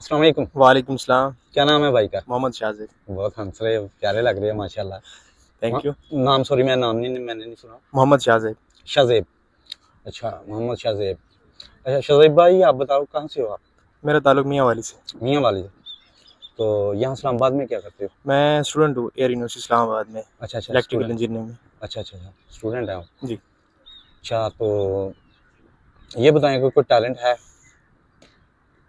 अस्सलाम वालेकुम। वालेकुम सलाम। क्या नाम है भाई का? मोहम्मद शाजिद। बहुत हंस रहे हो, प्यारे लग रहे हैं माशाल्लाह। Thank you. नाम सॉरी मैंने नहीं सुना। मोहम्मद शाजिद। शाज़ेब। अच्छा, मोहम्मद शाज़ेब। अच्छा शाज़ेब भाई, आप बताओ कहाँ से हो आप? मेरा ताल्लुक मियाँ वाली से। मियाँ वाली से। तो यहाँ इस्लामाबाद में क्या करते हो? मैं स्टूडेंट हूँ एयर यूनिवर्सिटी इस्लामाबाद में, अच्छा अच्छा, इलेक्ट्रिकल स्टूडेंट। इंजीनियरिंग में। अच्छा, स्टूडेंट है आप। जी। अच्छा, तो ये बताएं कोई कोई टैलेंट है?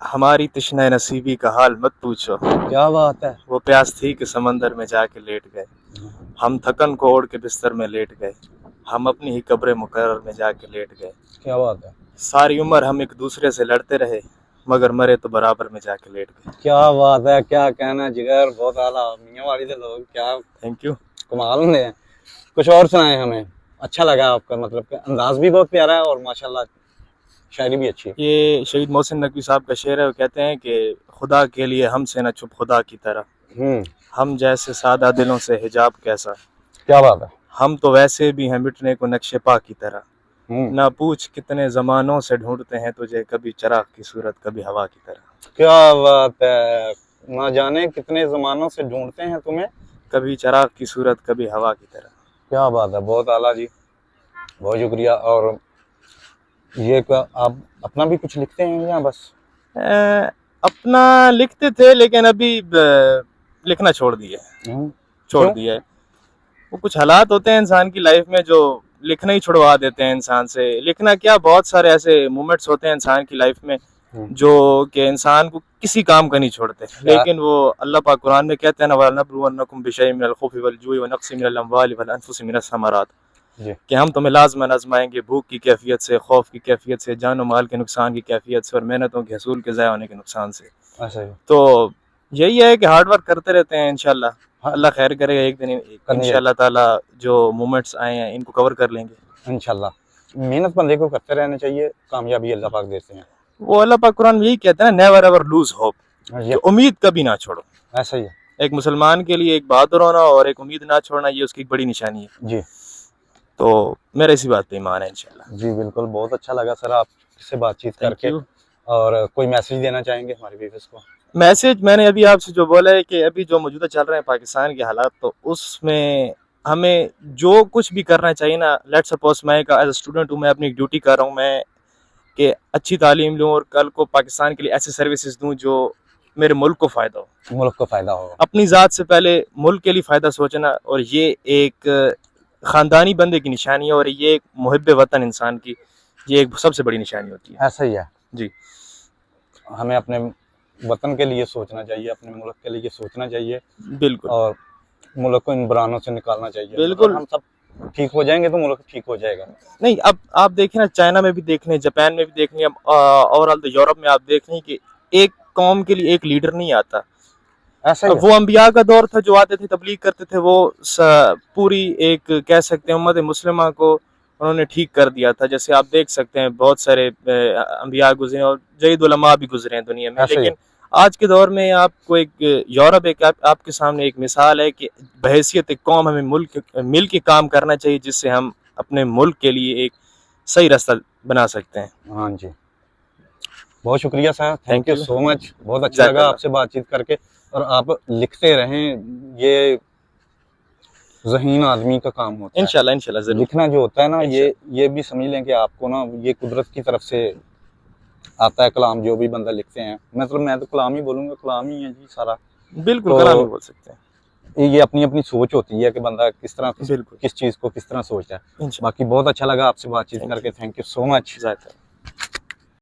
हमारी तश्ना नसीबी का हाल मत पूछो, क्या बात है। वो प्यास थी कि समंदर में जाके लेट गए। हम थकन को ओढ़ के बिस्तर में लेट गए, हम अपनी ही कब्र मुकर्रर में जाके लेट गए। क्या बात है। सारी उम्र हम एक दूसरे से लड़ते रहे, मगर मरे तो बराबर में जाके लेट गए। क्या बात है, क्या कहना जिगर, बहुत आला। मियाँ वाली से लोग क्या थैंक यू। कमाल ने। कुछ और सुनाए हमें। अच्छा लगा आपका, मतलब कि अंदाज भी बहुत प्यारा है और माशाल्लाह शायरी भी अच्छी है। ये शहीद मोहसिन नकवी साहब का शेर है। वो कहते हैं कि खुदा के लिए हमसे न छुप खुदा की तरह, हम जैसे सादा दिलों से हिजाब कैसा। क्या बात है। हम तो वैसे भी हैं मिटने को नक्शे पा की तरह, ना पूछ कितने जमानों से ढूंढते हैं तुझे, कभी चराग की सूरत कभी हवा की तरह। क्या बात है। ना जाने कितने जमानों से ढूंढते हैं तुम्हें, कभी चराग की सूरत कभी हवा की तरह। क्या बात है, बहुत आला जी, बहुत शुक्रिया। और ये क्या आप अपना भी कुछ लिखते हैं या बस? अपना लिखते थे लेकिन अभी लिखना छोड़ दिया क्यों? है। वो कुछ हालात होते हैं इंसान की लाइफ में जो लिखना ही छुड़वा देते हैं इंसान से। लिखना क्या, बहुत सारे ऐसे मोमेंट्स होते हैं इंसान की लाइफ में जो कि इंसान को किसी काम का नहीं छोड़ते, लेकिन वो अल्लाह पाक कुरान में कहते हैं ना, वलनबलुवन्नकुम बिशैइन मिनल खौफि वल जुई व नक्सिन मिनल अम्वालि वल अनफुसि मिनस समरात, कि हम तुम्हें लाजमन आजमाएंगे भूख की कैफियत से, खौफ की कैफियत से, जान और माल के नुकसान की कैफियत से और मेहनतों के हसूल के ज़ाया होने के नुकसान से। तो यही है कि हार्ड वर्क करते रहते हैं, इंशाल्लाह अल्लाह खैर करेगा। एक दिन इंशाल्लाह ताला जो मोमेंट्स आए हैं इनको कवर कर लेंगे इंशाल्लाह। मेहनत बंदे को करते रहना चाहिए, कामयाबी अल्लाह पाक देते हैं। वो अल्लाह पाक कुरान में यही कहते हैं ना, नेवर एवर लूज होप, उम्मीद कभी ना छोड़ो। ऐसा ही है। एक मुसलमान के लिए एक बहादुर होना और एक उम्मीद ना छोड़ना, ये उसकी एक बड़ी निशानी है जी। तो मेरा इसी बात पे ईमान है इंशाल्लाह। जी बिल्कुल, बहुत अच्छा लगा सर आपसे बातचीत करके। और कोई मैसेज देना चाहेंगे हमारे व्यूअर्स को? मैसेज मैंने अभी आपसे जो बोला है कि अभी जो मौजूदा चल रहे हैं पाकिस्तान के हालात, तो उसमें हमें जो कुछ भी करना चाहिए ना, लेट्स सपोज मैं एज ए स्टूडेंट हूँ, मैं अपनी ड्यूटी कर रहा हूँ, मैं कि अच्छी तालीम लूँ और कल को पाकिस्तान के लिए ऐसे सर्विसेज दूँ जो मेरे मुल्क को फ़ायदा हो। मुल्क को फ़ायदा हो। अपनी ज़ात से पहले मुल्क के लिए फ़ायदा सोचना, और ये एक ख़ानदानी बंदे की निशानी है, और ये एक मुहिब्बे वतन इंसान की ये एक सबसे बड़ी निशानी होती है। ऐसा ही है जी। हमें अपने वतन के लिए सोचना चाहिए, अपने मुल्क के लिए सोचना चाहिए। बिल्कुल। और मुल्क को इन बुरानों से निकालना चाहिए। बिल्कुल। हम सब ठीक हो जाएंगे तो मुल्क ठीक हो जाएगा। नहीं, अब आप देखें ना, चाइना में भी देख लें, जापान में भी देख लें, ओवरऑल तो यूरोप में आप देख लें कि एक कौम के लिए एक लीडर नहीं आता। ऐसा ही वो अंबिया का दौर था जो आते थे तबलीग करते थे, वो पूरी एक कह सकते हैं उम्मत मुस्लिमा को उन्होंने ठीक कर दिया था। जैसे आप देख सकते हैं बहुत सारे अंबिया गुजरे और जयद उलमा भी गुजरे हैं दुनिया में। लेकिन आज के दौर में आपको एक यूरोप एक आपके सामने एक मिसाल है कि बहैसियत एक कौम हमें मिल के काम करना चाहिए, जिससे हम अपने मुल्क के लिए एक सही रास्ता बना सकते हैं। हाँ जी, बहुत शुक्रिया sir, thank you so much. बहुत अच्छा लगा आपसे बातचीत करके। और आप लिखते रहें, ये ज़हीन आदमी का काम होता है। इंशाल्लाह ज़रूर। लिखना जो होता है ना, ये भी समझ लें कि आपको ना ये कुदरत की तरफ से आता है कलाम। जो भी बंदा लिखते हैं, मतलब मैं तो कलाम ही बोलूँगा, कलाम ही है जी सारा। बिल्कुल तो कलाम ही बोल सकते हैं। ये अपनी अपनी सोच होती है कि बंदा किस तरह किस चीज़ को किस तरह सोचता है। बाकी बहुत अच्छा लगा आपसे बातचीत करके, थैंक यू सो मच।